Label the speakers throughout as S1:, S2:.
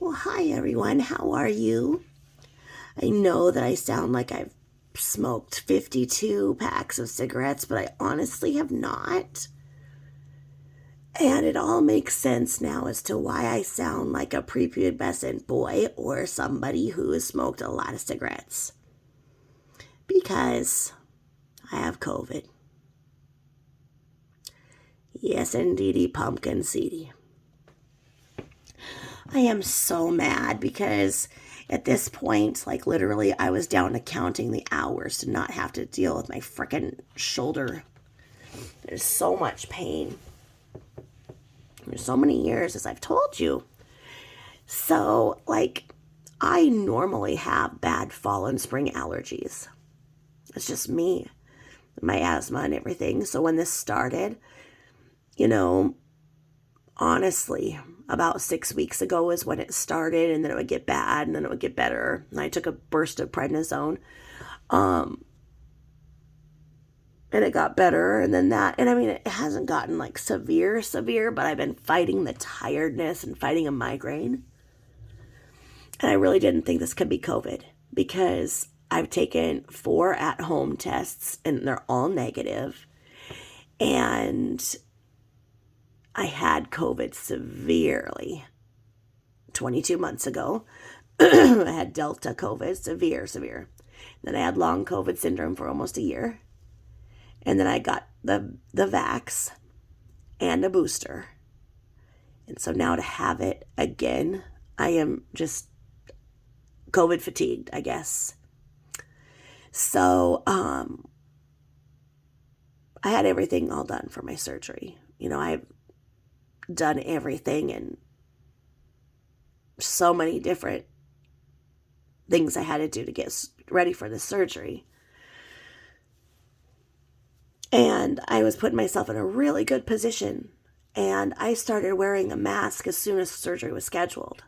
S1: Well, hi everyone, how are you? I know that I sound like I've smoked 52 packs of cigarettes, but I honestly have not. And it all makes sense now as to why I sound like a prepubescent boy or somebody who has smoked a lot of cigarettes. Because I have COVID. Yes, indeedy, pumpkin seedy. I am so mad because at this point, like literally, I was down to counting the hours to not have to deal with my frickin' shoulder. There's so much pain. There's so many years, as I've told you. So, like, I normally have bad fall and spring allergies. It's just me, my asthma and everything. So when this started, you know, honestly, about 6 weeks ago is when it started, and then it would get bad, and then it would get better. And I took a burst of prednisone, and it got better, and then that, and I mean, it hasn't gotten like severe, but I've been fighting the tiredness and fighting a migraine. And I really didn't think this could be COVID because I've taken 4 at-home tests, and they're all negative, and I had COVID severely 22 months ago. I had Delta COVID, severe. Then I had long COVID syndrome for almost a year. And then I got the vax and a booster. And so now to have it again, I am just COVID fatigued, I guess. So I had everything all done for my surgery. I've done everything, and so many different things I had to do to get ready for the surgery. And I was putting myself in a really good position. And I started wearing a mask as soon as surgery was scheduled.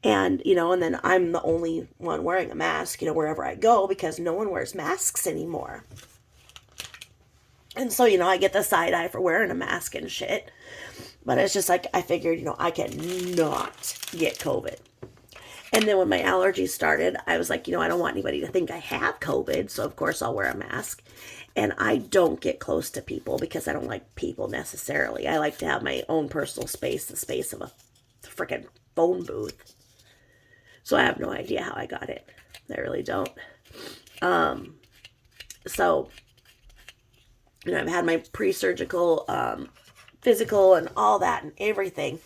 S1: And then I'm the only one wearing a mask, wherever I go, because no one wears masks anymore. And so, I get the side eye for wearing a mask and shit. But it's just like, I figured, I cannot get COVID. And then when my allergies started, I was like, I don't want anybody to think I have COVID. So, of course, I'll wear a mask. And I don't get close to people because I don't like people necessarily. I like to have my own personal space, the space of a freaking phone booth. So I have no idea how I got it. I really don't. So, I've had my pre-surgical physical and all that and everything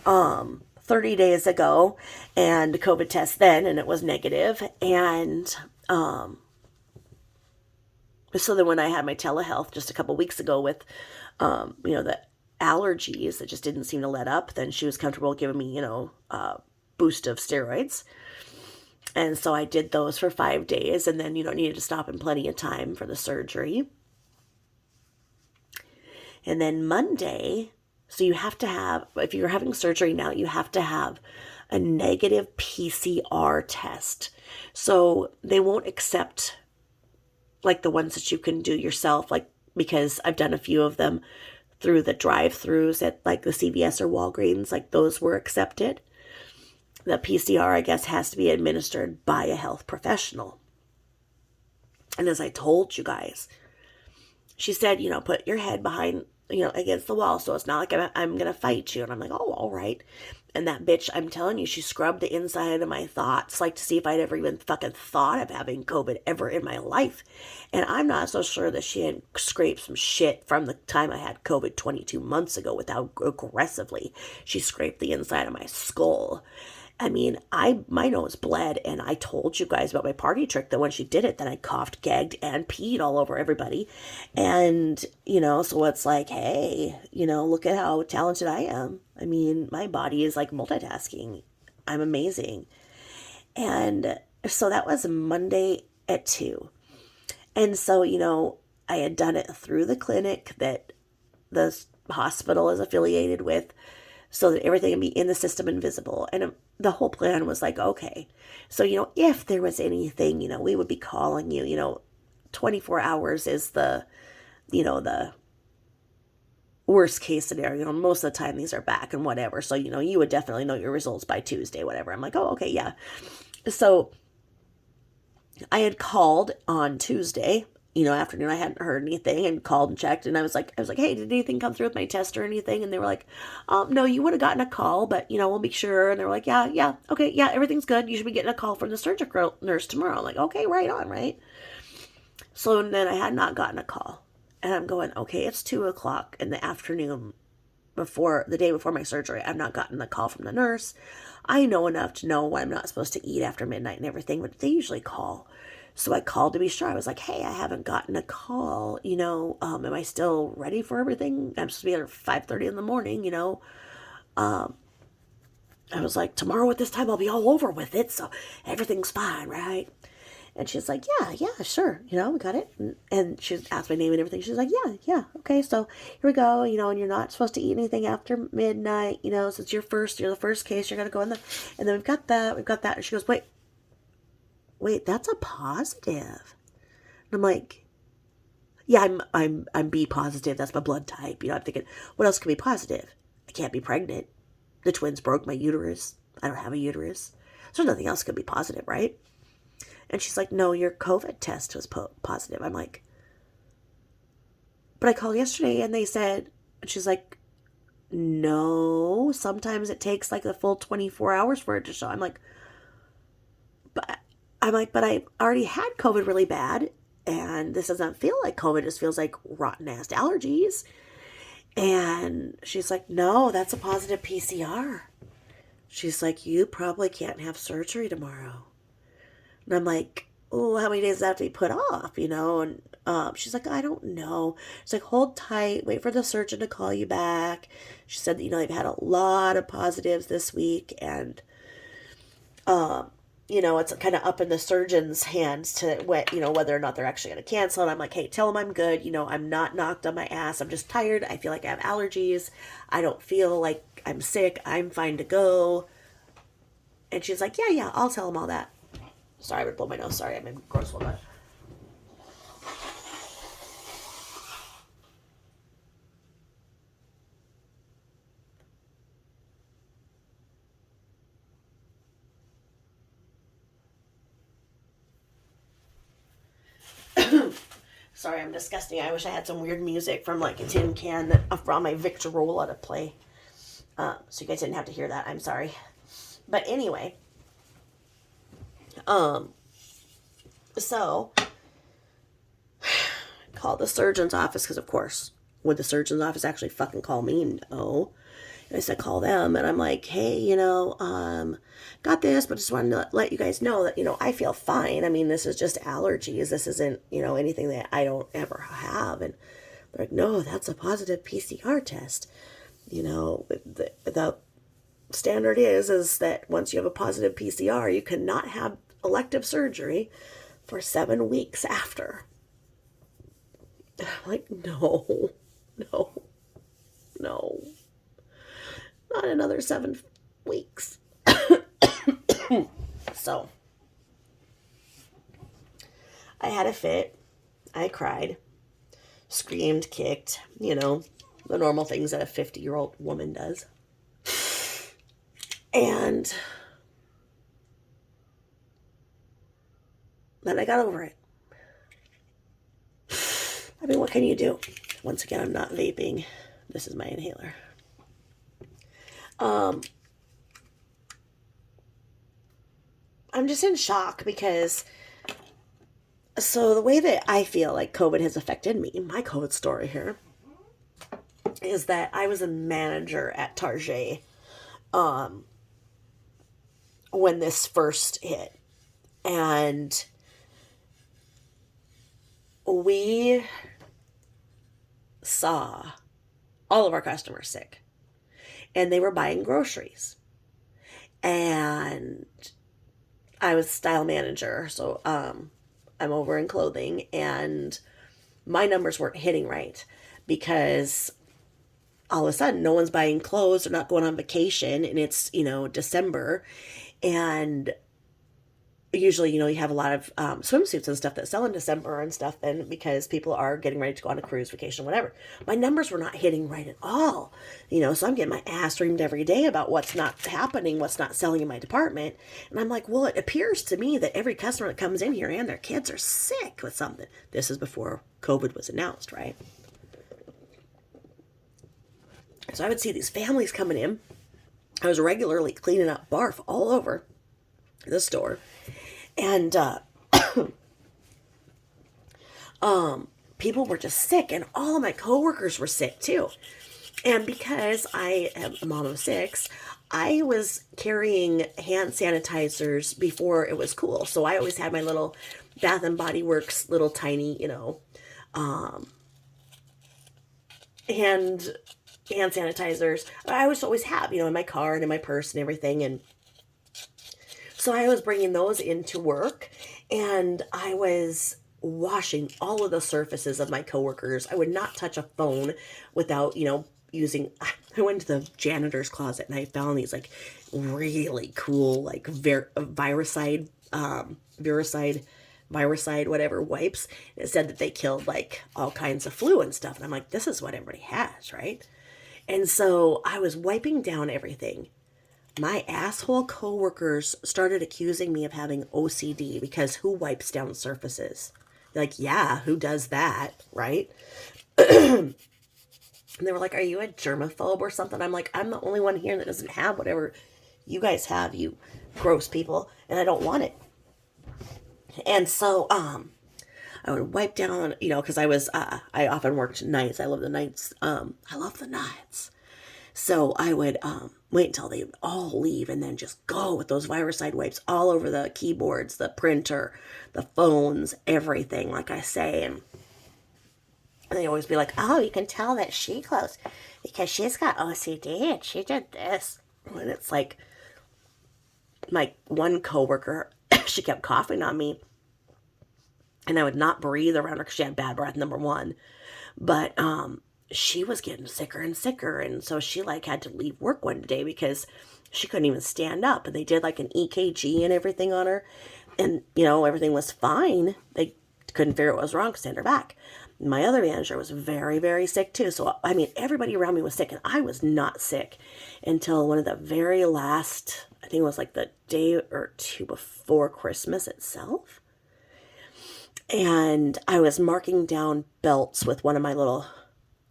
S1: 30 days ago, and COVID test then, and it was negative. And so then when I had my telehealth just a couple weeks ago with the allergies that just didn't seem to let up, then she was comfortable giving me a boost of steroids. And so I did those for 5 days, and then needed to stop in plenty of time for the surgery. And then Monday, so you have to have, if you're having surgery now, you have to have a negative PCR test. So they won't accept like the ones that you can do yourself, like, because I've done a few of them through the drive-thrus at like the CVS or Walgreens, like those were accepted. The PCR, I guess, has to be administered by a health professional. And as I told you guys, she said, put your head behind, against the wall, so it's not like I'm going to fight you. And I'm like, oh, all right. And that bitch, I'm telling you, she scrubbed the inside of my thoughts, like to see if I'd ever even fucking thought of having COVID ever in my life. And I'm not so sure that she had scraped some shit from the time I had COVID 22 months ago without aggressively. She scraped the inside of my skull. I mean, my nose bled, and I told you guys about my party trick that when she did it, then I coughed, gagged, and peed all over everybody. And, so it's like, hey, look at how talented I am. I mean, my body is like multitasking. I'm amazing. And so that was Monday at 2. And so, I had done it through the clinic that the hospital is affiliated with, so that everything can be in the system and visible. And the whole plan was like, okay, so, if there was anything, we would be calling you, 24 hours is the worst case scenario, most of the time these are back and whatever. So, you would definitely know your results by Tuesday, whatever. I'm like, oh, okay, yeah. So I had called on Tuesday, afternoon. I hadn't heard anything and called and checked. And I was like, hey, did anything come through with my test or anything? And they were like, no, you would have gotten a call, but, we'll be sure. And they were like, yeah, yeah, okay, yeah, everything's good. You should be getting a call from the surgical nurse tomorrow. I'm like, okay, right on, right? So then I had not gotten a call. And I'm going, okay, it's 2:00 in the afternoon before the day before my surgery. I've not gotten a call from the nurse. I know enough to know when I'm not supposed to eat after midnight and everything, but they usually call. So I called to be sure. I was like, hey, I haven't gotten a call. Am I still ready for everything? I'm supposed to be there at 5:30 in the morning, I was like, tomorrow at this time I'll be all over with it, so everything's fine, right? And she's like, yeah, yeah, sure, we got it. And she asked my name and everything. She's like, yeah, yeah, okay, so here we go, and you're not supposed to eat anything after midnight, since you're the first case, you're going to go in the, and then we've got that. And she goes, wait, that's a positive. And I'm like, yeah, I'm B positive. That's my blood type. I'm thinking, what else could be positive? I can't be pregnant. The twins broke my uterus. I don't have a uterus. So nothing else could be positive, right? And she's like, no, your COVID test was positive. I'm like, but I called yesterday and they said, and she's like, no, sometimes it takes like the full 24 hours for it to show. But I already had COVID really bad, and this doesn't feel like COVID. It just feels like rotten ass allergies. And she's like, no, that's a positive PCR. She's like, you probably can't have surgery tomorrow. And I'm like, oh, how many days does that have to be put off, And she's like, I don't know. She's like, hold tight, wait for the surgeon to call you back. She said that, they've had a lot of positives this week, and it's kind of up in the surgeon's hands to whether or not they're actually going to cancel. And I'm like, hey, tell them I'm good. I'm not knocked on my ass. I'm just tired. I feel like I have allergies. I don't feel like I'm sick. I'm fine to go. And she's like, yeah, I'll tell them all that. Sorry, I would blow my nose. Sorry, I'm in gross one. Sorry, I'm disgusting. I wish I had some weird music from like a tin can from my Victorola to play. So you guys didn't have to hear that. I'm sorry. But anyway, so called the surgeon's office because, of course, would the surgeon's office actually fucking call me? No. And I said, call them. And I'm like, hey, got this, but just wanted to let you guys know that, I feel fine. I mean, this is just allergies. This isn't, anything that I don't ever have. And they're like, no, that's a positive PCR test. The standard is that once you have a positive PCR, you cannot have elective surgery for 7 weeks after. I'm like, no. Not another 7 weeks. So, I had a fit. I cried, screamed, kicked, the normal things that a 50-year-old woman does. And then I got over it. I mean, what can you do? Once again, I'm not vaping. This is my inhaler. I'm just in shock because, so the way that I feel like COVID has affected me, my COVID story here, is that I was a manager at Target when this first hit. And we saw all of our customers sick. And they were buying groceries. And I was style manager, so I'm over in clothing, and my numbers weren't hitting right because all of a sudden no one's buying clothes, they're not going on vacation, and it's, December, and usually, you have a lot of swimsuits and stuff that sell in December and stuff, and because people are getting ready to go on a cruise, vacation, whatever. My numbers were not hitting right at all, so I'm getting my ass reamed every day about what's not happening, what's not selling in my department. And I'm like, well, it appears to me that every customer that comes in here and their kids are sick with something. This is before COVID was announced, right? So I would see these families coming in. I was regularly cleaning up barf all over the store. And people were just sick, and all of my coworkers were sick too. And because I am a mom of 6, I was carrying hand sanitizers before it was cool. So I always had my little Bath and Body Works little tiny, hand sanitizers. I always have, in my car and in my purse and everything. And so I was bringing those into work, and I was washing all of the surfaces of my coworkers. I would not touch a phone without, using. I went to the janitor's closet and I found these like really cool, like viricide, whatever wipes. It said that they killed like all kinds of flu and stuff. And I'm like, this is what everybody has, right? And so I was wiping down everything. My asshole coworkers started accusing me of having OCD because who wipes down surfaces? Like, yeah, who does that, right? And they were like, are you a germaphobe or something? I'm like, I'm the only one here that doesn't have whatever you guys have, you gross people, and I don't want it. And so, I would wipe down, because I often worked nights. I love the nights. I love the nights. So I would wait until they all leave and then just go with those viricide wipes all over the keyboards, the printer, the phones, everything, like I say. And they always be like, oh, you can tell that she close because she's got OCD and she did this. And it's like my one coworker, she kept coughing on me. And I would not breathe around her because she had bad breath, number one. But she was getting sicker and sicker, and so she had to leave work one day because she couldn't even stand up. And they did an EKG and everything on her, and everything was fine. They couldn't figure out what was wrong, could send her back. My other manager was very, very sick too. So everybody around me was sick, and I was not sick until one of the very last, I think it was the day or two before Christmas itself. And I was marking down belts with one of my little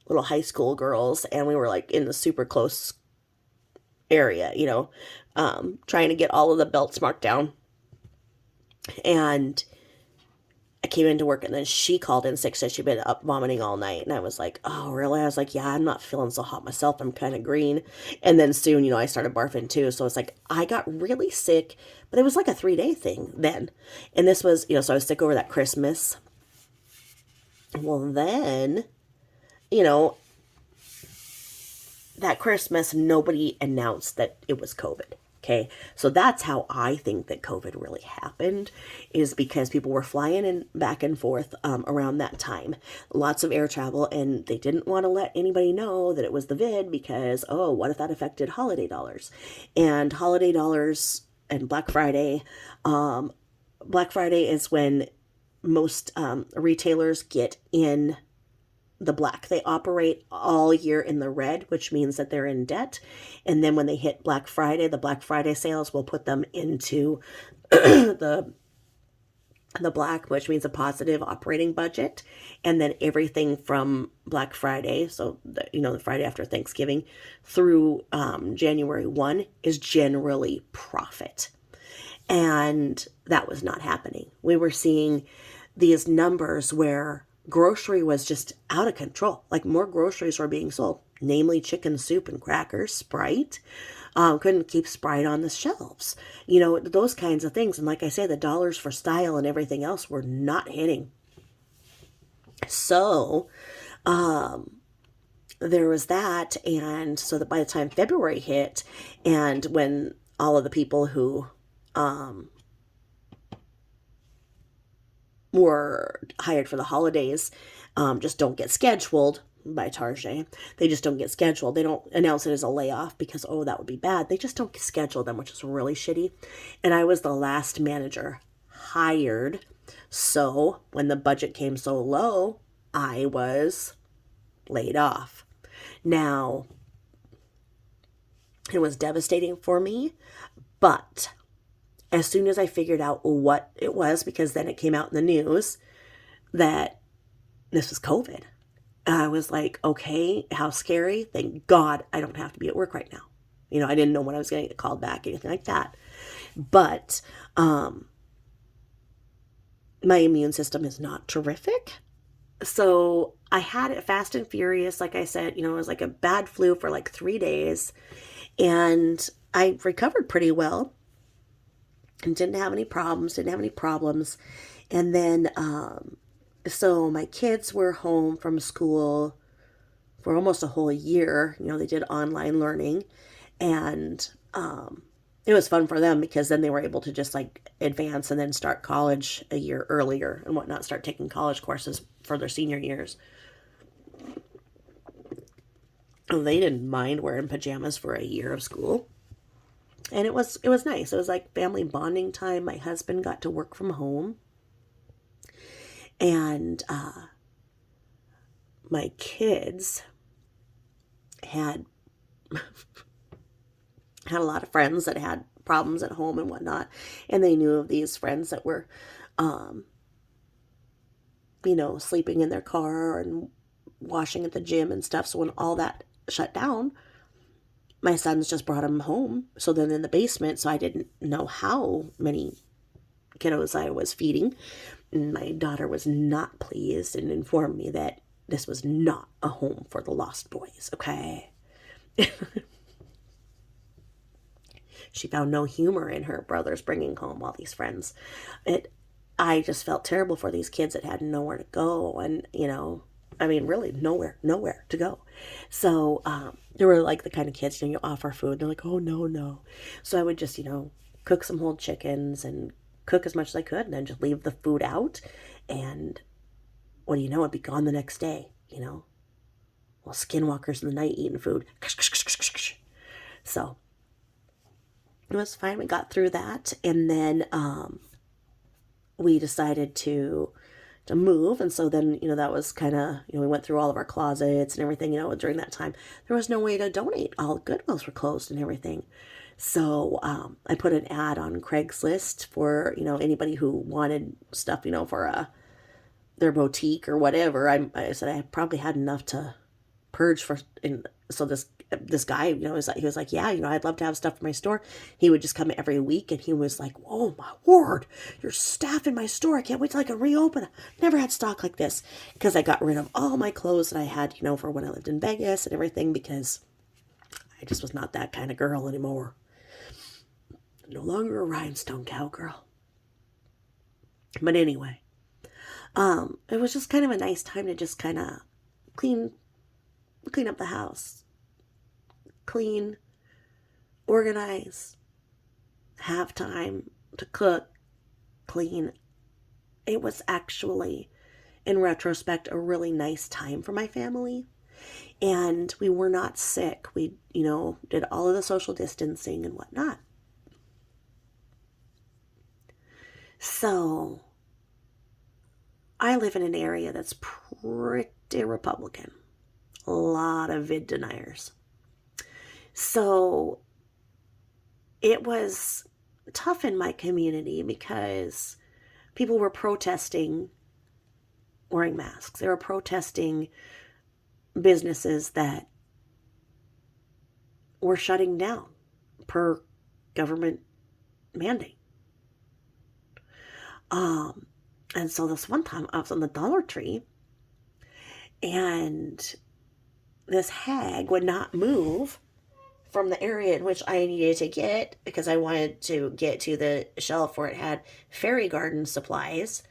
S1: high school girls, and we were in the super close area, trying to get all of the belts marked down. And I came into work, and then she called in sick, said she'd been up vomiting all night. And I was like, oh, really? I was like, yeah, I'm not feeling so hot myself. I'm kind of green. And then soon, I started barfing too. So it's I got really sick, but it was a 3-day thing then. And this was, so I was sick over that Christmas. Well, then, that Christmas, nobody announced that it was COVID. Okay, so that's how I think that COVID really happened, is because people were flying in back and forth around that time. Lots of air travel, and they didn't want to let anybody know that it was the vid because, oh, what if that affected holiday dollars? And holiday dollars and Black Friday. Black Friday is when most retailers get in the black. They operate all year in the red, which means that they're in debt. And then when they hit Black Friday, the Black Friday sales will put them into the black, which means a positive operating budget. And then everything from Black Friday, so the Friday after Thanksgiving through January 1 is generally profit. And that was not happening. We were seeing these numbers where grocery was just out of control. More groceries were being sold, namely chicken soup and crackers, Sprite. Couldn't keep Sprite on the shelves. Those kinds of things. And like I say, the dollars for style and everything else were not hitting. So, there was that. And so that by the time February hit, and when all of the people who were hired for the holidays just don't get scheduled by Target. They just don't get scheduled. They don't announce it as a layoff because, oh, that would be bad. They just don't schedule them, which is really shitty. And I was the last manager hired. So when the budget came so low, I was laid off. Now, it was devastating for me, but as soon as I figured out what it was, because then it came out in the news that this was COVID, I was like, okay, how scary. Thank God I don't have to be at work right now. I didn't know when I was going to get called back, anything like that. But my immune system is not terrific. So I had it fast and furious. Like I said, it was like a bad flu for like 3 days. And I recovered pretty well and didn't have any problems. And then, so my kids were home from school for almost a whole year. They did online learning, and it was fun for them because then they were able to just like advance and then start college a year earlier and whatnot, start taking college courses for their senior years. They didn't mind wearing pajamas for a year of school. And it was nice. It was like family bonding time. My husband got to work from home. And my kids had a lot of friends that had problems at home and whatnot. And they knew of these friends that were, sleeping in their car and washing at the gym and stuff. So when all that shut down, my sons just brought them home. So then in the basement, so I didn't know how many kiddos I was feeding. And my daughter was not pleased and informed me that this was not a home for the lost boys, okay? She found no humor in her brothers bringing home all these friends. I just felt terrible for these kids that had nowhere to go, and really nowhere to go. So they were like the kind of kids, you offer food, they're like, oh no. So I would just cook some whole chickens and cook as much as I could, and then just leave the food out, and what do you know, it'd be gone the next day. Well, skinwalkers in the night eating food. So it was fine. We got through that, and then we decided to move. And so then, that was kind of, we went through all of our closets and everything, during that time. There was no way to donate. All Goodwills were closed and everything. So I put an ad on Craigslist for, anybody who wanted stuff, for their boutique or whatever. I said I probably had enough to purge for, and so this guy, he was like, yeah, I'd love to have stuff in my store. He would just come every week, and he was like, oh my word, your staff in my store, I can't wait till I can reopen. Never had stock like this, because I got rid of all my clothes that I had, for when I lived in Vegas and everything, because I just was not that kind of girl anymore. No longer a rhinestone cowgirl. But anyway, it was just kind of a nice time to just kind of clean up the house, clean, organize, have time to cook, clean. It was actually, in retrospect, a really nice time for my family. And we were not sick. We, did all of the social distancing and whatnot. So I live in an area that's pretty Republican. A lot of vid deniers. So it was tough in my community because people were protesting wearing masks. They were protesting businesses that were shutting down per government mandate. And so this one time I was on the Dollar Tree, and this hag would not move from the area in which I needed to get, because I wanted to get to the shelf where it had fairy garden supplies.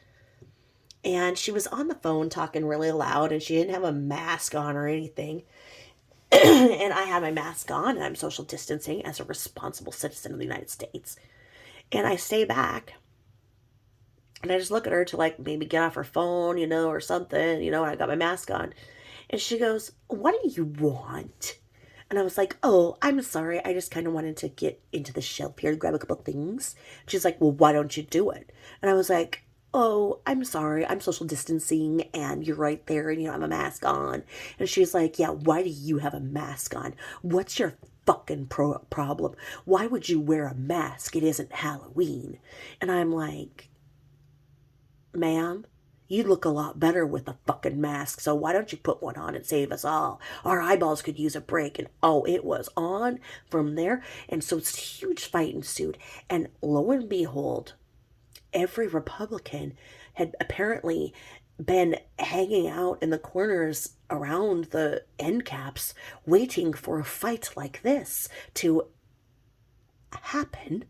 S1: And she was on the phone talking really loud, and she didn't have a mask on or anything. And I had my mask on, and I'm social distancing as a responsible citizen of the United States. And I stay back, and I just look at her to like maybe get off her phone, or something, and I got my mask on. And she goes, what do you want? And I was like, oh, I'm sorry. I just kind of wanted to get into the shelf here and grab a couple things. She's like, well, why don't you do it? And I was like, oh, I'm sorry. I'm social distancing and you're right there and you don't have a mask on. And she's like, yeah, why do you have a mask on? What's your fucking problem? Why would you wear a mask? It isn't Halloween. And I'm like, ma'am, you look a lot better with a fucking mask, so why don't you put one on and save us all? Our eyeballs could use a break. And oh, it was on from there. And so this huge fight ensued. And lo and behold, every Republican had apparently been hanging out in the corners around the end caps waiting for a fight like this to happen.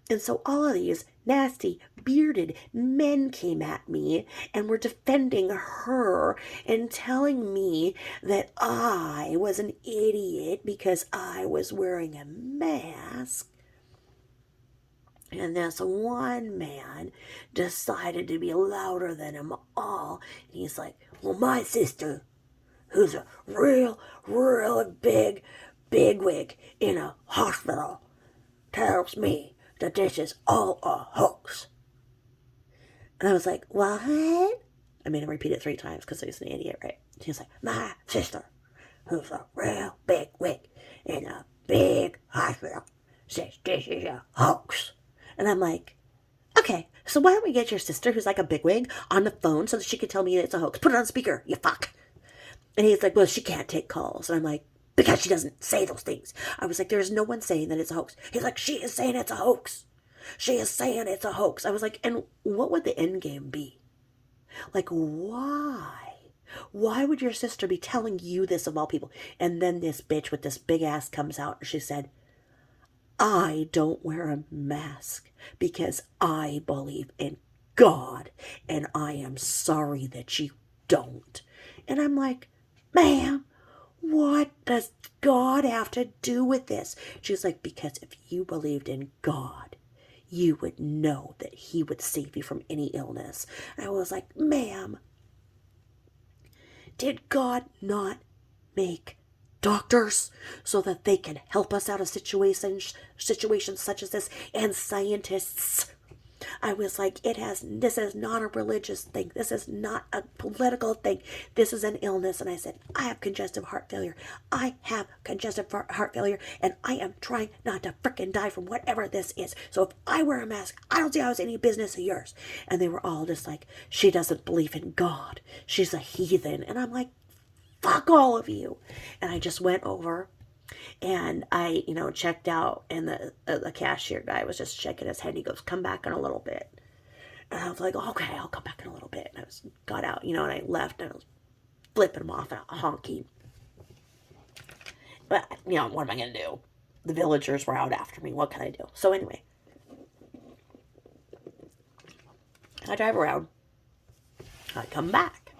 S1: And so all of these nasty, bearded men came at me and were defending her and telling me that I was an idiot because I was wearing a mask. And this one man decided to be louder than them all. And he's like, well, my sister, who's a real big wig in a hospital, tells me that this is all a hoax. And I was like, what? I made him repeat it 3 times because he's an idiot, right? He's like, my sister, who's a real big wig in a big hospital, says this is a hoax. And I'm like, okay, so why don't we get your sister, who's like a bigwig, on the phone so that she can tell me it's a hoax? Put it on speaker, you fuck. And he's like, well, she can't take calls. And I'm like, because she doesn't say those things. I was like, there's no one saying that it's a hoax. He's like, she is saying it's a hoax. She is saying it's a hoax. I was like, and what would the end game be? Like, why? Why would your sister be telling you this of all people? And then this bitch with this big ass comes out and she said, I don't wear a mask because I believe in God and I am sorry that you don't. And I'm like, ma'am, what does God have to do with this? She's like, because if you believed in God, you would know that he would save you from any illness. And I was like, ma'am, did God not make doctors so that they can help us out of situations such as this, and scientists? I was like, this is not a religious thing. This is not a political thing. This is an illness. And I said, I have congestive heart failure. I have congestive heart failure, and I am trying not to frickin' die from whatever this is. So if I wear a mask, I don't see how it's any business of yours. And they were all just like, she doesn't believe in God. She's a heathen. And I'm like, fuck all of you. And I just went over and I, checked out, and the cashier guy was just shaking his head. He goes, come back in a little bit. And I was like, okay, I'll come back in a little bit. And got out, and I left, and I was flipping him off and honking. But, what am I going to do? The villagers were out after me. What can I do? So anyway, I drive around. I come back.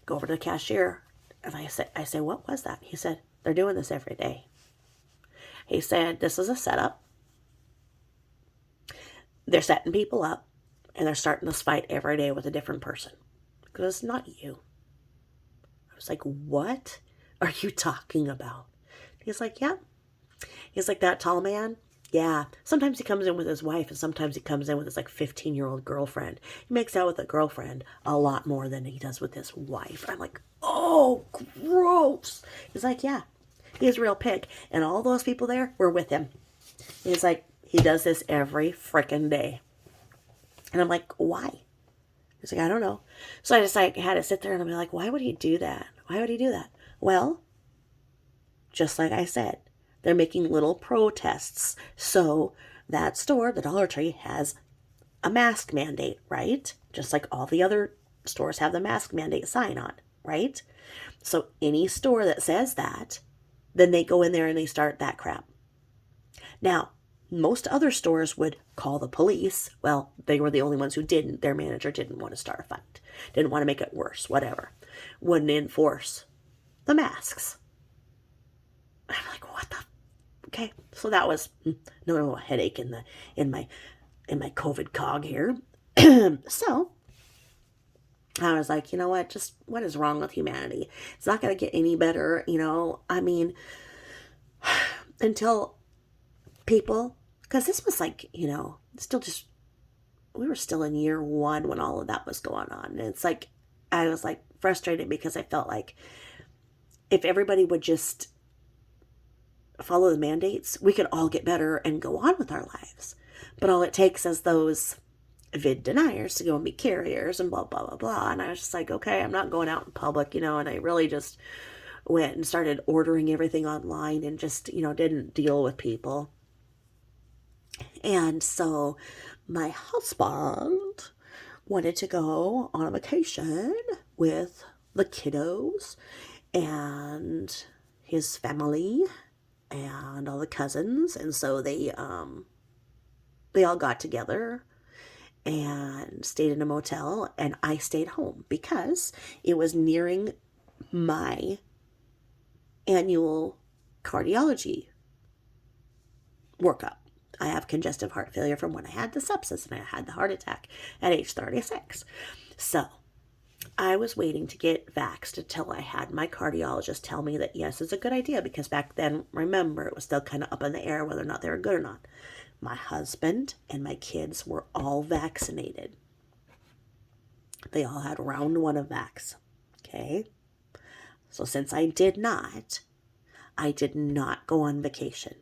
S1: Go over to the cashier. And I say, what was that? He said, they're doing this every day. He said, this is a setup. They're setting people up, and they're starting this fight every day with a different person. Because it's not you. I was like, what are you talking about? He's like, yeah. He's like, that tall man? Yeah. Sometimes he comes in with his wife, and sometimes he comes in with his 15-year-old girlfriend. He makes out with a girlfriend a lot more than he does with his wife. I'm like, oh, gross. He's like, yeah, he's a real pig. And all those people there were with him. He's like, he does this every frickin' day. And I'm like, why? He's like, I don't know. So I just had to sit there and I'm like, why would he do that? Why would he do that? Well, just like I said, they're making little protests. So that store, the Dollar Tree, has a mask mandate, right? Just like all the other stores have the mask mandate sign on, right? So any store that says that, then they go in there and they start that crap. Now, most other stores would call the police. Well, they were the only ones who didn't. Their manager didn't want to start a fight. Didn't want to make it worse, whatever. Wouldn't enforce the masks. I'm like, what the? Okay, so that was another little headache in my COVID cog here. So I was like, you know what? Just what is wrong with humanity? It's not going to get any better, you know? I mean, until people, because this was like, you know, still just, we were still in year one when all of that was going on. And it's like, I was like frustrated because I felt like if everybody would just follow the mandates, we could all get better and go on with our lives. But all it takes is those vid deniers to go and be carriers and blah, blah, blah, blah. And I was just like, okay, I'm not going out in public, you know, and I really just went and started ordering everything online and just, you know, didn't deal with people. And so my husband wanted to go on a vacation with the kiddos and his family and all the cousins. And so they all got together and stayed in a motel, and I stayed home because it was nearing my annual cardiology workup. I have congestive heart failure from when I had the sepsis and I had the heart attack at age 36. So I was waiting to get vaxxed until I had my cardiologist tell me that yes, it's a good idea, because back then, remember, it was still kind of up in the air whether or not they were good or not. My husband and my kids were all vaccinated. They all had round one of vax. Okay? So since I did not go on vacation.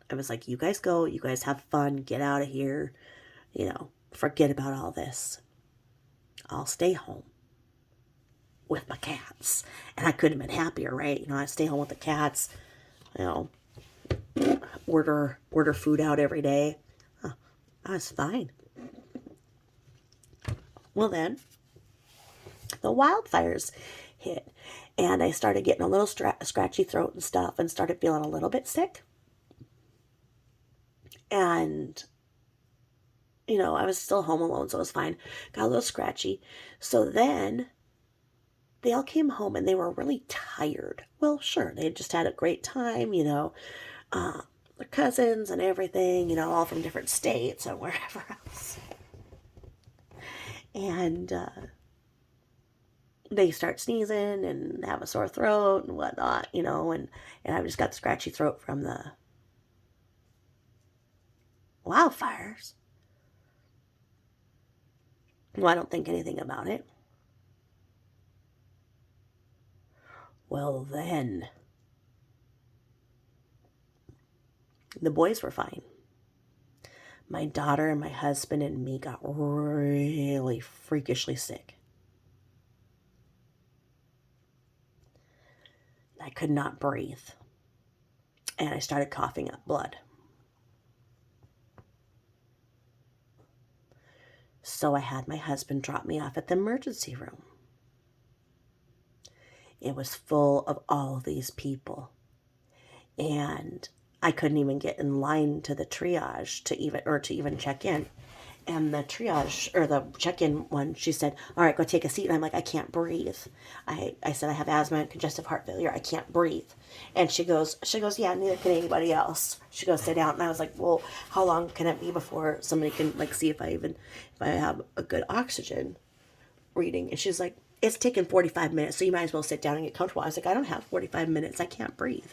S1: I was like, you guys go, you guys have fun, get out of here, you know, forget about all this. I'll stay home with my cats. And I couldn't have been happier, right? You know, I stay home with the cats, you know, order food out every day. Huh, I was fine. Well, then the wildfires hit, and I started getting a little scratchy throat and stuff, and started feeling a little bit sick. And, you know, I was still home alone, so it was fine. Got a little scratchy. So then they all came home and they were really tired. Well, sure, they had just had a great time, you know, their cousins and everything, you know, all from different states and wherever else. And they start sneezing and have a sore throat and whatnot, you know, and I just got the scratchy throat from the wildfires. Well, I don't think anything about it. Well, then the boys were fine. My daughter and my husband and me got really freakishly sick. I could not breathe. And I started coughing up blood. So I had my husband drop me off at the emergency room. It was full of all these people. And I couldn't even get in line to the triage to even check in. And the triage, or the check-in one, she said, all right, go take a seat. And I'm like, I can't breathe. I said, I have asthma and congestive heart failure. I can't breathe. And she goes, yeah, neither can anybody else. She goes, sit down. And I was like, well, how long can it be before somebody can, like, see if I have a good oxygen reading? And she's like, it's taken 45 minutes, so you might as well sit down and get comfortable. I was like, I don't have 45 minutes. I can't breathe.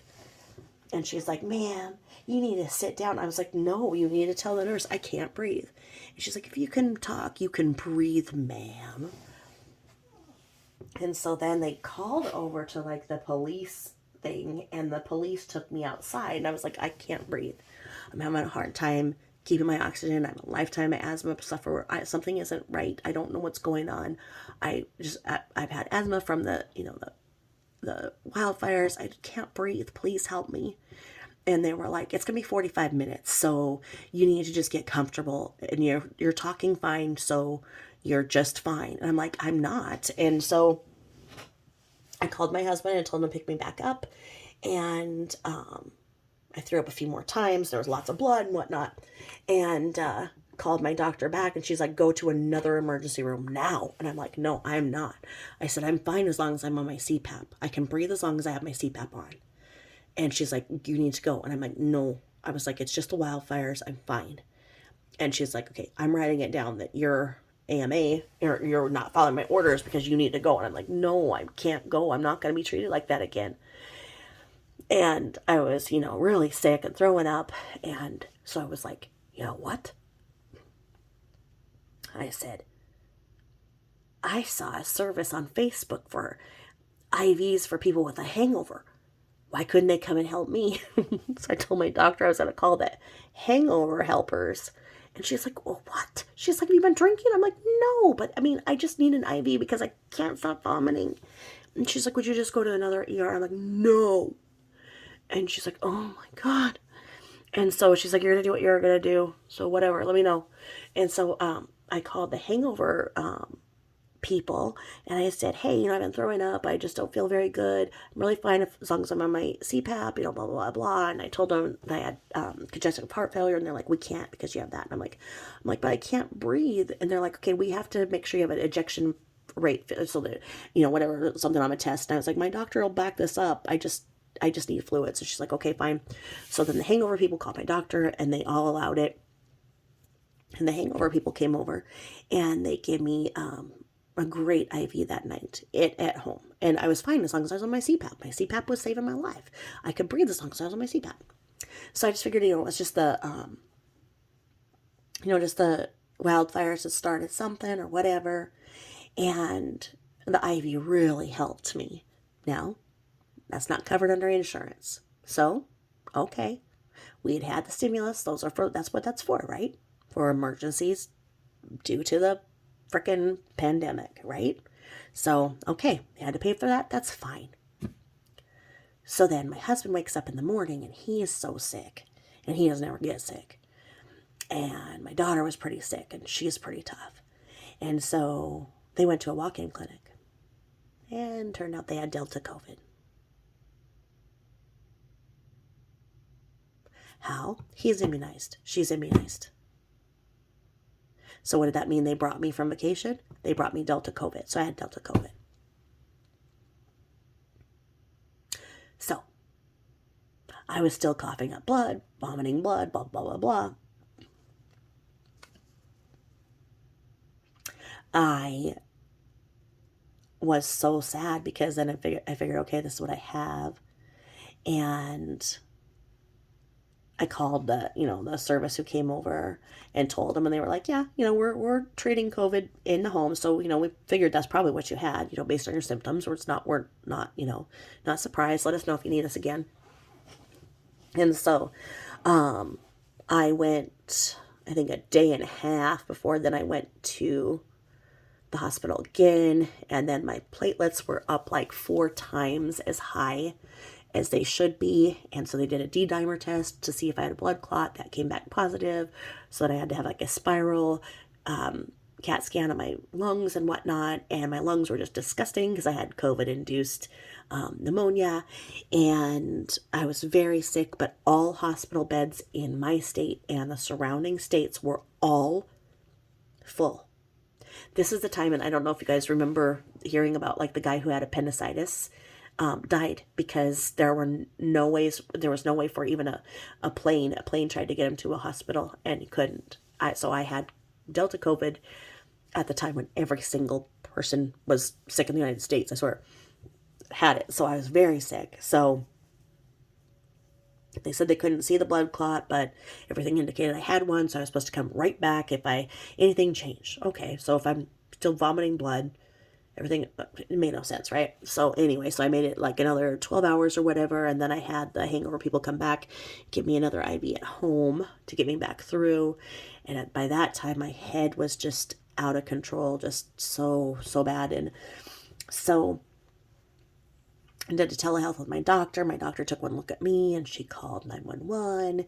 S1: And she's like, ma'am, you need to sit down. I was like, no, you need to tell the nurse I can't breathe. And she's like, if you can talk, you can breathe, ma'am. And so then they called over to like the police thing, and the police took me outside, and I was like, I can't breathe. I'm having a hard time keeping my oxygen. I have a lifetime of asthma sufferer. Something isn't right. I don't know what's going on. I've had asthma from the wildfires. I can't breathe. Please help me. And they were like, it's going to be 45 minutes. So you need to just get comfortable, and you're talking fine. So you're just fine. And I'm like, I'm not. And so I called my husband and told him to pick me back up. And, I threw up a few more times. There was lots of blood and whatnot. And, called my doctor back, and she's like, go to another emergency room now. And I'm like, no, I'm not. I said, I'm fine as long as I'm on my CPAP. I can breathe as long as I have my CPAP on. And she's like, you need to go. And I'm like, no. I was like, it's just the wildfires. I'm fine. And she's like, okay, I'm writing it down that you're AMA, or you're not following my orders because you need to go. And I'm like, no, I can't go. I'm not going to be treated like that again. And I was, really sick and throwing up. And so I was like, what? I said, I saw a service on Facebook for IVs for people with a hangover. Why couldn't they come and help me? So I told my doctor I was going to call the hangover helpers. And she's like, well, what? She's like, have you been drinking? I'm like, no, but I mean, I just need an IV because I can't stop vomiting. And she's like, would you just go to another ER? I'm like, no. And she's like, oh my God. And so she's like, you're going to do what you're going to do. So whatever, let me know. And so I called the hangover people, and I said, hey, I've been throwing up. I just don't feel very good. I'm really fine as long as I'm on my CPAP, blah, blah, blah, blah. And I told them that I had congestive heart failure, and they're like, we can't because you have that. And I'm like, but I can't breathe. And they're like, okay, we have to make sure you have an ejection rate so that, whatever, something on a test. And I was like, my doctor will back this up. I just need fluid. So she's like, okay, fine. So then the hangover people called my doctor, and they all allowed it. And the hangover people came over, and they gave me a great IV that night at home. And I was fine as long as I was on my CPAP. My CPAP was saving my life. I could breathe as long as I was on my CPAP. So I just figured, it was just the, just the wildfires that started something or whatever. And the IV really helped me. Now, that's not covered under insurance. So, okay. We had the stimulus. That's what that's for, right? For emergencies due to the frickin' pandemic, right? So, okay, they had to pay for that. That's fine. So then my husband wakes up in the morning, and he is so sick, and he doesn't ever get sick. And my daughter was pretty sick, and she's pretty tough. And so they went to a walk-in clinic, and turned out they had Delta COVID. How? He's immunized. She's immunized. So what did that mean? They brought me from vacation? They brought me Delta COVID. So I had Delta COVID. So I was still coughing up blood, vomiting blood, blah, blah, blah, blah. I was so sad because then I figured, okay, this is what I have. And I called the service who came over and told them, and they were like, yeah, we're treating COVID in the home. So, we figured that's probably what you had, based on your symptoms, we're not surprised. Let us know if you need us again. And so, I went, I think a day and a half before then I went to the hospital again. And then my platelets were up like 4 times as high as they should be. And so they did a D-dimer test to see if I had a blood clot. That came back positive. So that I had to have like a spiral CAT scan of my lungs and whatnot. And my lungs were just disgusting because I had COVID-induced pneumonia. And I was very sick, but all hospital beds in my state and the surrounding states were all full. This is the time, and I don't know if you guys remember hearing about like the guy who had appendicitis. Died because there was no way for even a plane. A plane tried to get him to a hospital and he couldn't. So I had Delta COVID at the time when every single person was sick in the United States. I swear, had it. So I was very sick. So they said they couldn't see the blood clot, but everything indicated I had one. So I was supposed to come right back if anything changed. Okay, so if I'm still vomiting blood, everything, it made no sense, right? So anyway, so I made it like another 12 hours or whatever, and then I had the hangover people come back, give me another IV at home to get me back through. And by that time, my head was just out of control, just so bad. And so I did a telehealth with my doctor. My doctor took one look at me, and she called 911,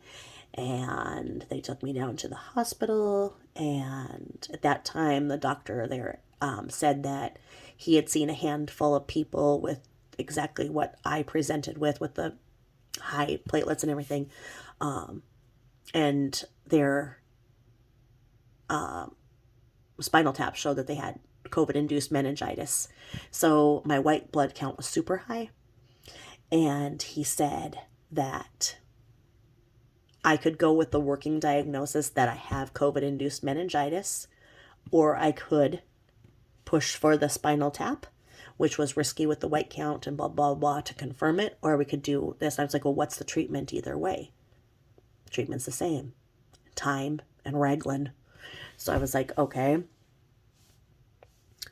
S1: and they took me down to the hospital. And at that time, the doctor there said that he had seen a handful of people with exactly what I presented with the high platelets and everything. And their spinal tap showed that they had COVID-induced meningitis. So my white blood count was super high. And he said that I could go with the working diagnosis that I have COVID-induced meningitis, or I could push for the spinal tap, which was risky with the white count and blah, blah, blah to confirm it, or we could do this. I was like, well, what's the treatment either way? Treatment's the same. Time and Reglan. So I was like, okay,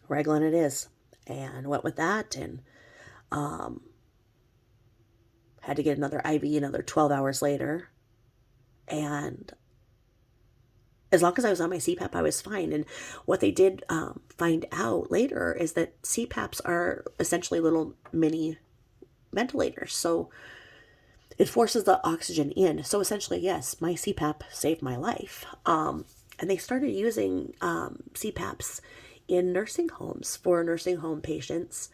S1: Reglan it is. And went with that, and had to get another IV another 12 hours later. And as long as I was on my CPAP, I was fine. And what they did find out later is that CPAPs are essentially little mini ventilators. So it forces the oxygen in. So essentially, yes, my CPAP saved my life. And they started using CPAPs in nursing homes for nursing home patients.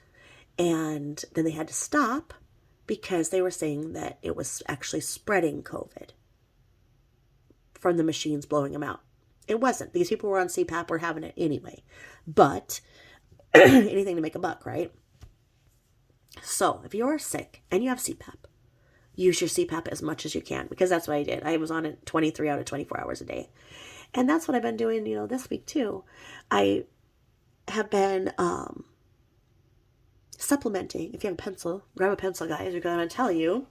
S1: And then they had to stop because they were saying that it was actually spreading COVID from the machines blowing them out. It wasn't. These people were on CPAP, were having it anyway. But anything to make a buck, right? So if you are sick and you have CPAP, use your CPAP as much as you can, because that's what I did. I was on it 23 out of 24 hours a day. And that's what I've been doing, this week too. I have been supplementing. If you have a pencil, grab a pencil, guys, because I'm going to tell you.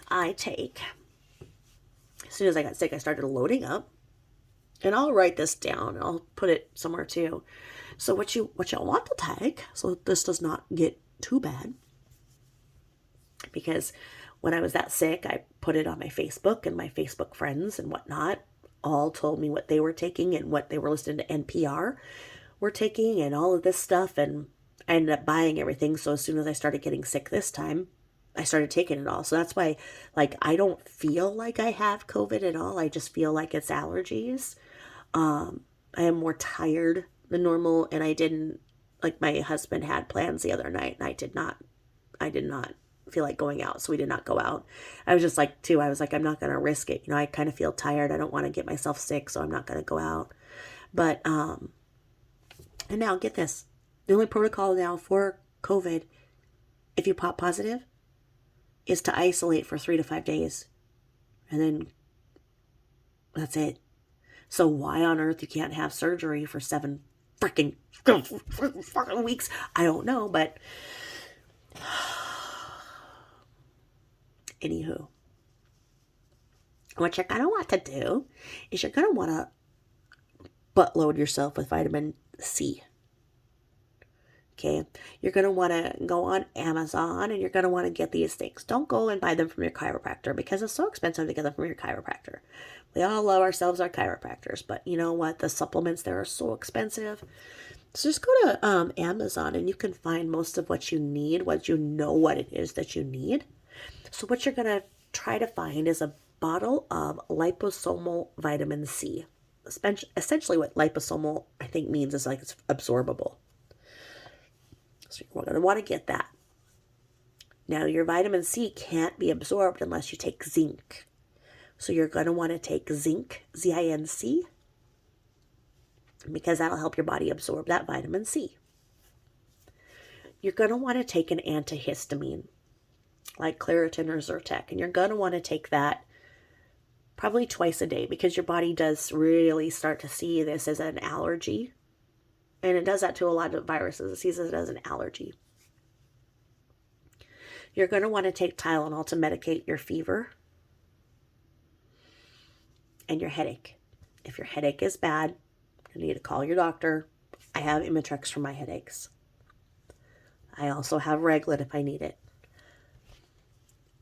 S1: I take, as soon as I got sick, I started loading up. And I'll write this down. I'll put it somewhere too. So what y'all want to take, so this does not get too bad. Because when I was that sick, I put it on my Facebook, and my Facebook friends and whatnot all told me what they were taking and what they were listening to NPR were taking and all of this stuff. And I ended up buying everything. So as soon as I started getting sick this time, I started taking it all. So that's why, I don't feel like I have COVID at all. I just feel like it's allergies. I am more tired than normal, and I didn't, my husband had plans the other night, and I did not feel like going out, so we did not go out. I was just I'm not going to risk it. I kind of feel tired. I don't want to get myself sick, so I'm not going to go out. But, and now get this. The only protocol now for COVID, if you pop positive, is to isolate for 3 to 5 days. And then that's it. So why on earth you can't have surgery for 7 freaking weeks? I don't know, but anywho, what you're going to want to do is you're going to want to buttload yourself with vitamin C. Okay, you're going to want to go on Amazon, and you're going to want to get these things. Don't go and buy them from your chiropractor, because it's so expensive to get them from your chiropractor. We all love ourselves our chiropractors, but you know what? The supplements there are so expensive. So just go to Amazon, and you can find most of what you need, what it is that you need. So what you're going to try to find is a bottle of liposomal vitamin C. Essentially what liposomal, I think, means is it's absorbable. So you're going to want to get that. Now, your vitamin C can't be absorbed unless you take zinc. So you're going to want to take zinc, Z-I-N-C, because that'll help your body absorb that vitamin C. You're going to want to take an antihistamine, like Claritin or Zyrtec, and you're going to want to take that probably twice a day, because your body does really start to see this as an allergy. And it does that to a lot of viruses. It sees it as an allergy. You're going to want to take Tylenol to medicate your fever and your headache. If your headache is bad, you need to call your doctor. I have Imitrex for my headaches. I also have Reglan if I need it.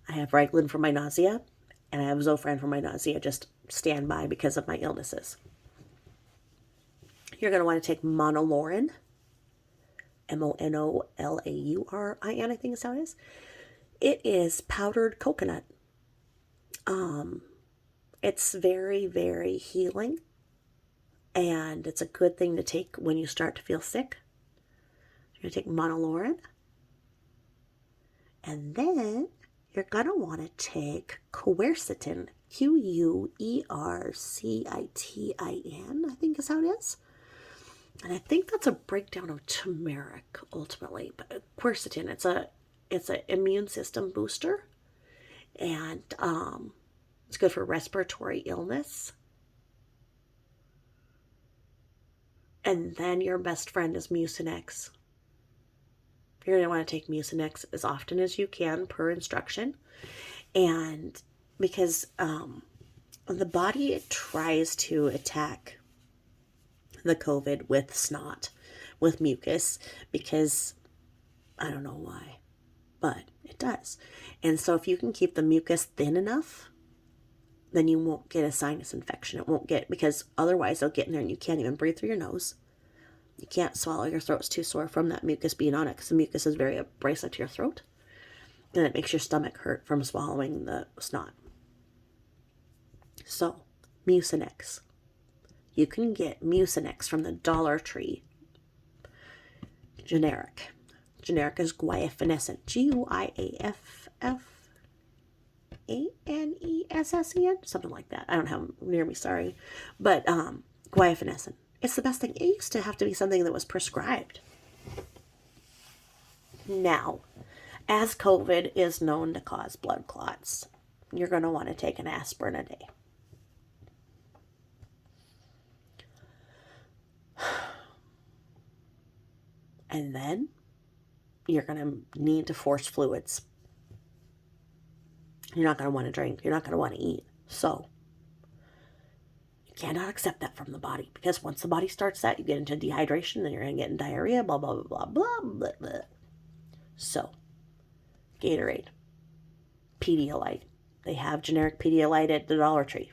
S1: I have Reglan for my nausea, and I have Zofran for my nausea. Just stand by because of my illnesses. You're going to want to take Monolaurin, Monolaurin, I think is how it is. It is powdered coconut. It's very, very healing, and it's a good thing to take when you start to feel sick. You're going to take Monolaurin, and then you're going to want to take quercetin, Quercitin, I think is how it is. And I think that's a breakdown of turmeric ultimately, but quercetin, it's an immune system booster, and It's good for respiratory illness. And then your best friend is Mucinex. You're going to want to take Mucinex as often as you can per instruction. And because the body tries to attack the COVID with snot, with mucus, because I don't know why, but it does. And so if you can keep the mucus thin enough, then you won't get a sinus infection. It won't get, because otherwise it'll get in there and you can't even breathe through your nose. You can't swallow. Your throat's too sore from that mucus being on it, because the mucus is very abrasive to your throat. And it makes your stomach hurt from swallowing the snot. So, Mucinex. You can get Mucinex from the Dollar Tree. Generic. Generic is guaiafenessen. Guaiafenessen? Something like that. I don't have them near me, sorry. But guaiafenessen. It's the best thing. It used to have to be something that was prescribed. Now, as COVID is known to cause blood clots, you're going to want to take an aspirin a day. And then you're going to need to force fluids. You're not going to want to drink. You're not going to want to eat. So, you cannot accept that from the body, because once the body starts that, you get into dehydration, then you're going to get in diarrhea, blah, blah, blah, blah, blah, blah. So, Gatorade, Pedialyte. They have generic Pedialyte at the Dollar Tree.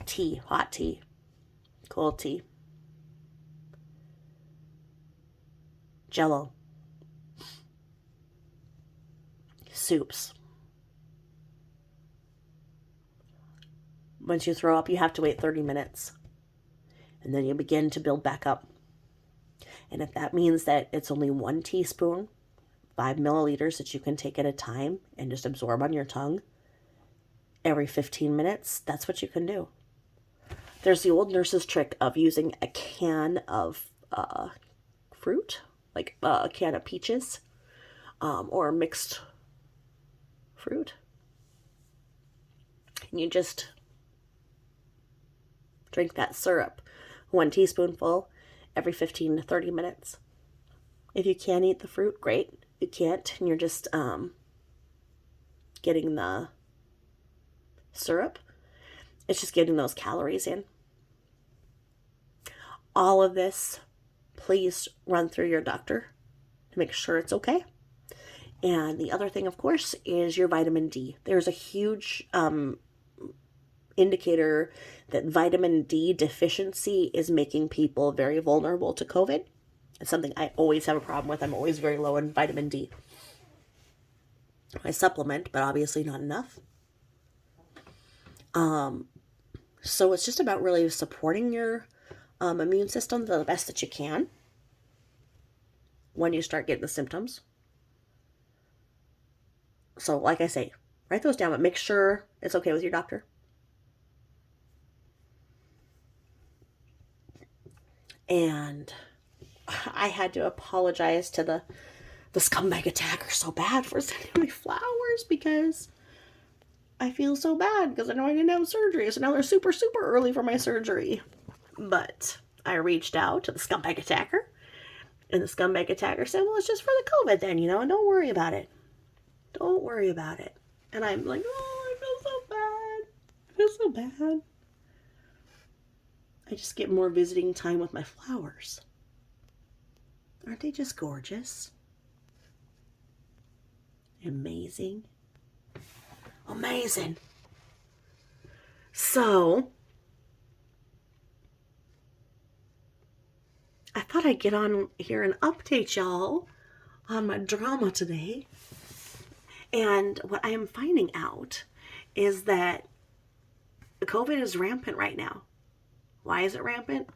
S1: Tea, hot tea, cold tea. Jello. Soups. Once you throw up, you have to wait 30 minutes. And then you begin to build back up. And if that means that it's only 1 teaspoon, 5 milliliters that you can take at a time and just absorb on your tongue every 15 minutes, that's what you can do. There's the old nurse's trick of using a can of fruit, like a can of peaches, or mixed fruit. And you just drink that syrup, 1 teaspoonful, every 15 to 30 minutes. If you can't eat the fruit, great. You can't, and you're just getting the syrup. It's just getting those calories in. All of this, please run through your doctor to make sure it's okay. And the other thing, of course, is your vitamin D. There's a huge indicator that vitamin D deficiency is making people very vulnerable to COVID. It's something I always have a problem with. I'm always very low in vitamin D. I supplement, but obviously not enough. So it's just about really supporting your immune system the best that you can when you start getting the symptoms. So like I say, write those down, but make sure it's okay with your doctor. And I had to apologize to the scumbag attacker so bad for sending me flowers, because I feel so bad because I know I didn't have surgery. So now they're super, super early for my surgery. But I reached out to the scumbag attacker, and the scumbag attacker said, well, it's just for the COVID then, and don't worry about it. Don't worry about it. And I'm like, oh, I feel so bad. I feel so bad. I just get more visiting time with my flowers. Aren't they just gorgeous? Amazing. Amazing. So, I thought I'd get on here and update y'all on my drama today. And what I am finding out is that COVID is rampant right now. Why is it rampant?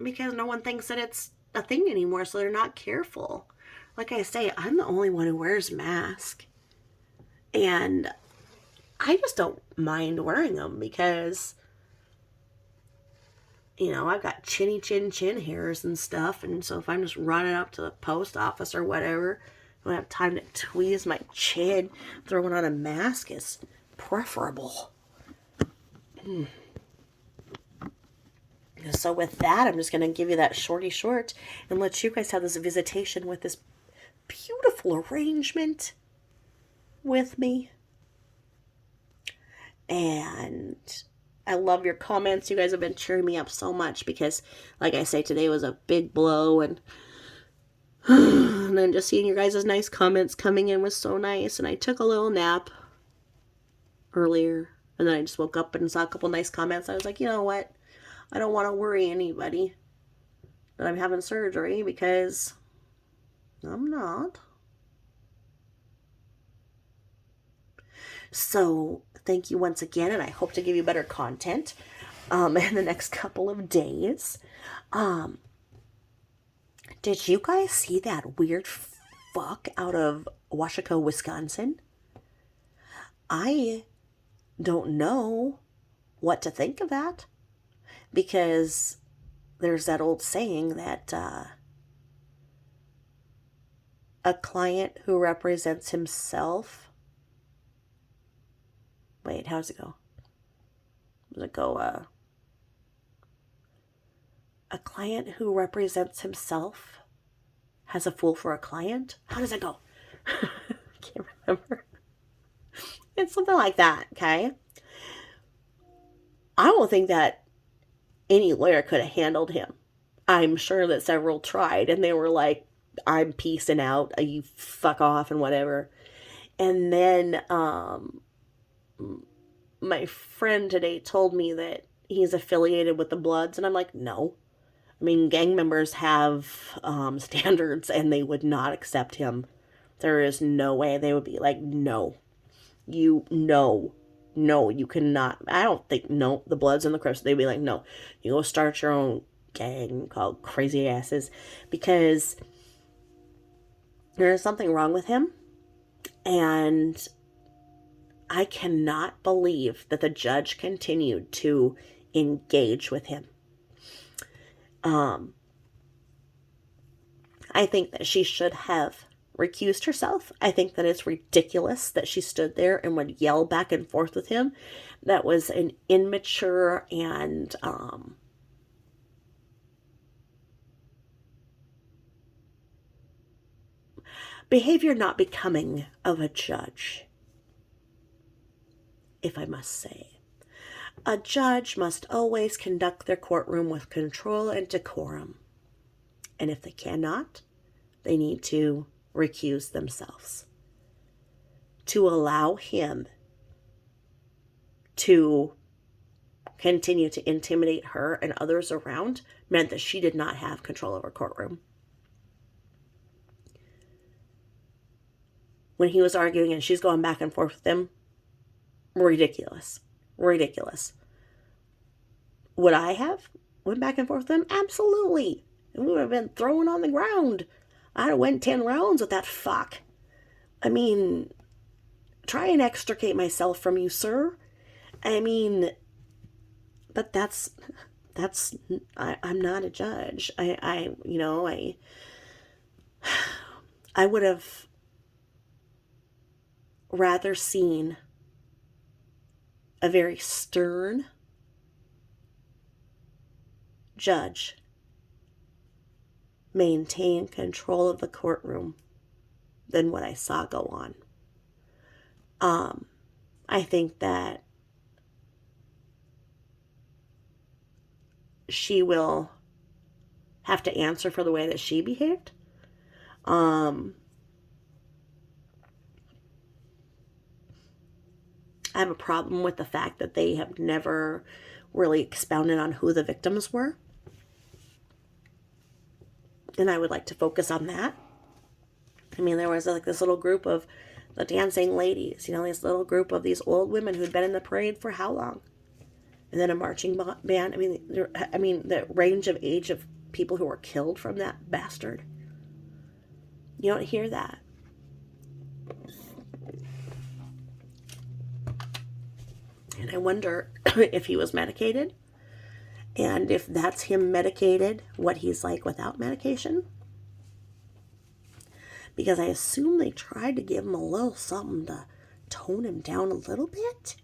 S1: Because no one thinks that it's a thing anymore, so they're not careful. Like I say, I'm the only one who wears masks. And I just don't mind wearing them because, I've got chin hairs and stuff. And so if I'm just running up to the post office or whatever, I don't have time to tweeze my chin, throwing on a mask is preferable. So with that, I'm just going to give you that shorty short and let you guys have this visitation with this beautiful arrangement with me. And I love your comments. You guys have been cheering me up so much because, like I say, today was a big blow. And then just seeing your guys' nice comments coming in was so nice. And I took a little nap earlier. And then I just woke up and saw a couple nice comments. I was like, you know what? I don't want to worry anybody that I'm having surgery because I'm not. So thank you once again, and I hope to give you better content in the next couple of days. Did you guys see that weird fuck out of Washaco, Wisconsin? I don't know what to think of that. Because there's that old saying that a client who represents himself... Wait, how does it go? Does it go, a client who represents himself has a fool for a client? How does it go? I can't remember. It's something like that, okay? I don't think that any lawyer could have handled him. I'm sure that several tried, and they were like, I'm peacing out, you fuck off and whatever. And then my friend today told me that he's affiliated with the Bloods, and I'm like, no. I mean, gang members have standards, and they would not accept him. There is no way. They would be like, no. No, you cannot. I don't think, no, the Bloods and the Crips, they'd be like, no, you go start your own gang called Crazy Asses, because there's something wrong with him, and I cannot believe that the judge continued to engage with him. I think that she should have recused herself. I think that it's ridiculous that she stood there and would yell back and forth with him. That was an immature and behavior not becoming of a judge, if I must say. A judge must always conduct their courtroom with control and decorum. And if they cannot, they need to recuse themselves. To allow him to continue to intimidate her and others around meant that she did not have control of her courtroom. When he was arguing and she's going back and forth with him, ridiculous. Would I have went back and forth with him? Absolutely. And we would have been thrown on the ground. I'd have went 10 rounds with that fuck. I mean, try and extricate myself from you, sir. I mean, but I'm not a judge. I would have rather seen a very stern judge maintain control of the courtroom than what I saw go on. I think that she will have to answer for the way that she behaved. I have a problem with the fact that they have never really expounded on who the victims were. And I would like to focus on that. I mean, there was like this little group of the dancing ladies, this little group of these old women who'd been in the parade for how long? And then a marching band. I mean, the range of age of people who were killed from that bastard. You don't hear that. And I wonder if he was medicated. And if that's him medicated, what he's like without medication. Because I assume they tried to give him a little something to tone him down a little bit?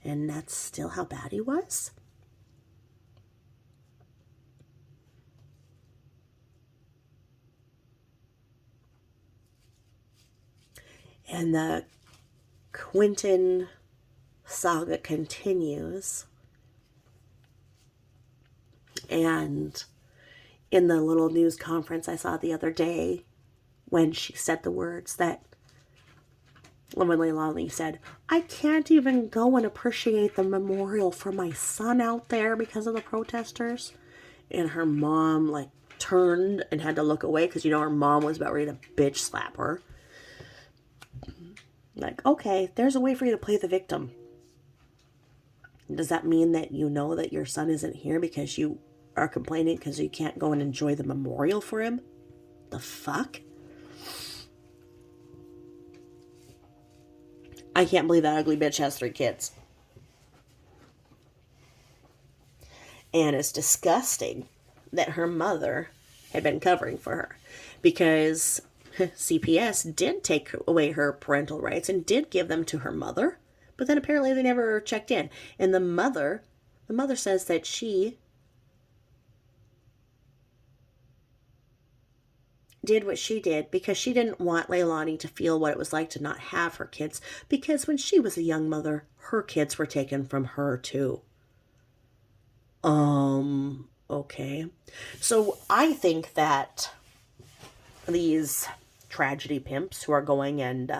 S1: And that's still how bad he was? And the Quentin saga continues. And in the little news conference I saw the other day, when she said the words that when Leilani said, I can't even go and appreciate the memorial for my son out there because of the protesters. And her mom like turned and had to look away because, you know, her mom was about ready to bitch slap her. Like, okay, there's a way for you to play the victim. Does that mean that you know that your son isn't here because you are complaining because you can't go and enjoy the memorial for him? The fuck? I can't believe that ugly bitch has 3 kids. And it's disgusting that her mother had been covering for her, because CPS did take away her parental rights and did give them to her mother, but then apparently they never checked in. And the mother says that she did what she did because she didn't want Leilani to feel what it was like to not have her kids, because when she was a young mother, her kids were taken from her too. Okay. So I think that these tragedy pimps who are going and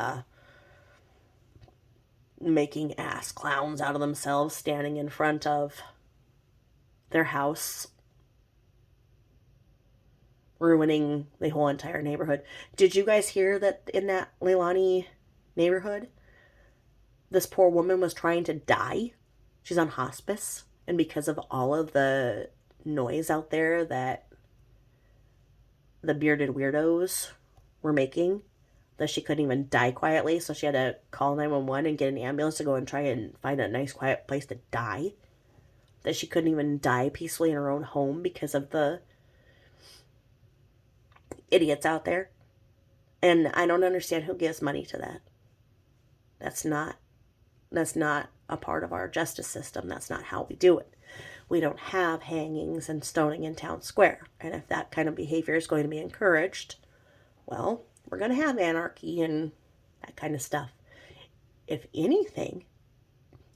S1: making ass clowns out of themselves standing in front of their house, ruining the whole entire neighborhood. Did you guys hear that in that Leilani neighborhood, this poor woman was trying to die? She's on hospice. And because of all of the noise out there that the bearded weirdos were making, that she couldn't even die quietly, so she had to call 911 and get an ambulance to go and try and find a nice quiet place to die. That she couldn't even die peacefully in her own home because of the idiots out there. And I don't understand who gives money to that. That's not a part of our justice system. That's not how we do it. We don't have hangings and stoning in town square. And if that kind of behavior is going to be encouraged, well, we're going to have anarchy and that kind of stuff. If anything,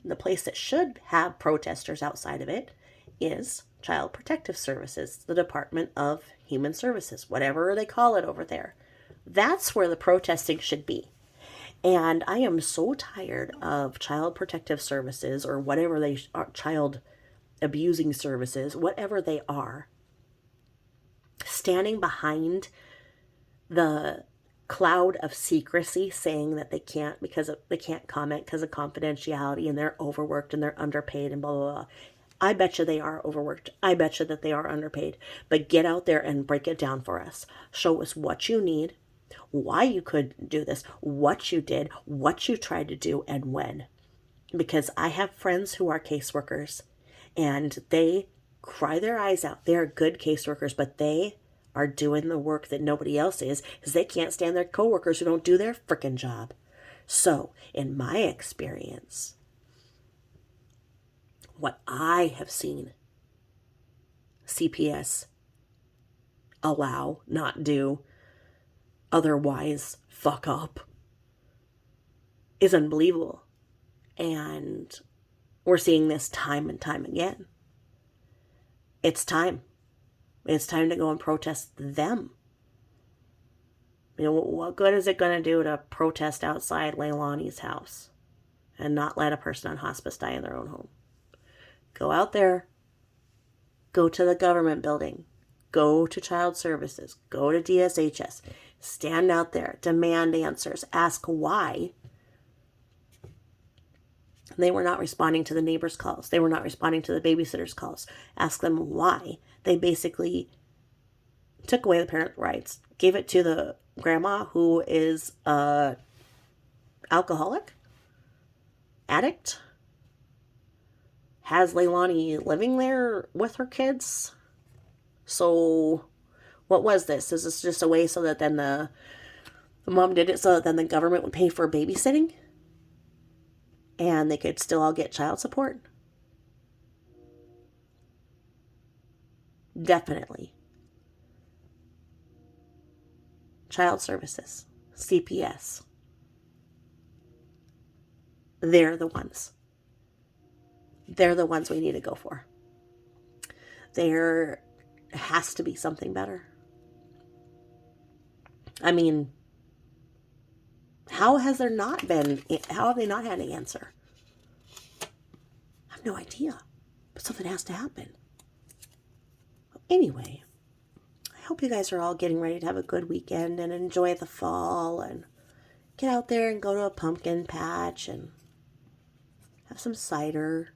S1: the place that should have protesters outside of it is Child Protective Services, the Department of Human Services, whatever they call it over there. That's where the protesting should be. And I am so tired of Child Protective Services, or whatever they are, child abusing services, whatever they are, standing behind the cloud of secrecy, saying that they can't they can't comment because of confidentiality, and they're overworked and they're underpaid and blah blah blah. I bet you they are overworked. I bet you that they are underpaid. But get out there and break it down for us. Show us what you need, why you could do this, what you did, what you tried to do, and when. Because I have friends who are caseworkers, and they cry their eyes out. They are good caseworkers, but they are doing the work that nobody else is, because they can't stand their coworkers who don't do their frickin' job. So, in my experience, what I have seen CPS allow, not do, otherwise fuck up, is unbelievable. And we're seeing this time and time again. It's time. It's time to go and protest them. You know, what good is it going to do to protest outside Leilani's house and not let a person on hospice die in their own home? Go out there. Go to the government building. Go to child services. Go to DSHS. Stand out there. Demand answers. Ask why they were not responding to the neighbors' calls. They were not responding to the babysitters' calls. Ask them why. They basically took away the parent rights. Gave it to the grandma who is a alcoholic, addict, has Leilani living there with her kids. So what was this? Is this just a way so that then the mom did it so that then the government would pay for babysitting? and they could still all get child support? Definitely. Child services, CPS. They're the ones. They're the ones we need to go for. There has to be something better. I mean, how has there not been, how have they not had an answer? I have no idea, but something has to happen. Anyway, I hope you guys are all getting ready to have a good weekend and enjoy the fall and get out there and go to a pumpkin patch and have some cider.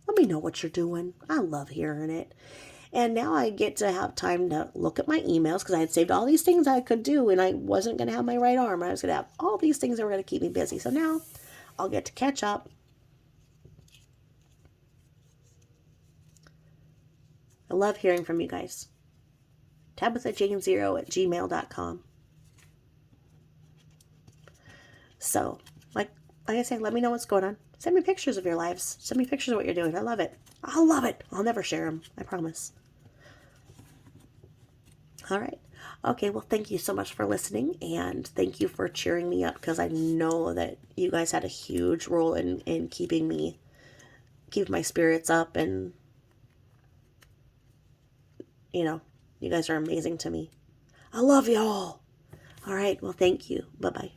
S1: Let me know what you're doing. I love hearing it. And now I get to have time to look at my emails because I had saved all these things I could do and I wasn't going to have my right arm. I was going to have all these things that were going to keep me busy. So now I'll get to catch up. I love hearing from you guys. TabithaJane0@gmail.com. So, like I said, let me know what's going on. Send me pictures of your lives. Send me pictures of what you're doing. I love it. I love it. I'll never share them. I promise. All right. Okay, well, thank you so much for listening, and thank you for cheering me up because I know that you guys had a huge role in keeping my spirits up, and, you guys are amazing to me. I love y'all. All right, well, thank you. Bye-bye.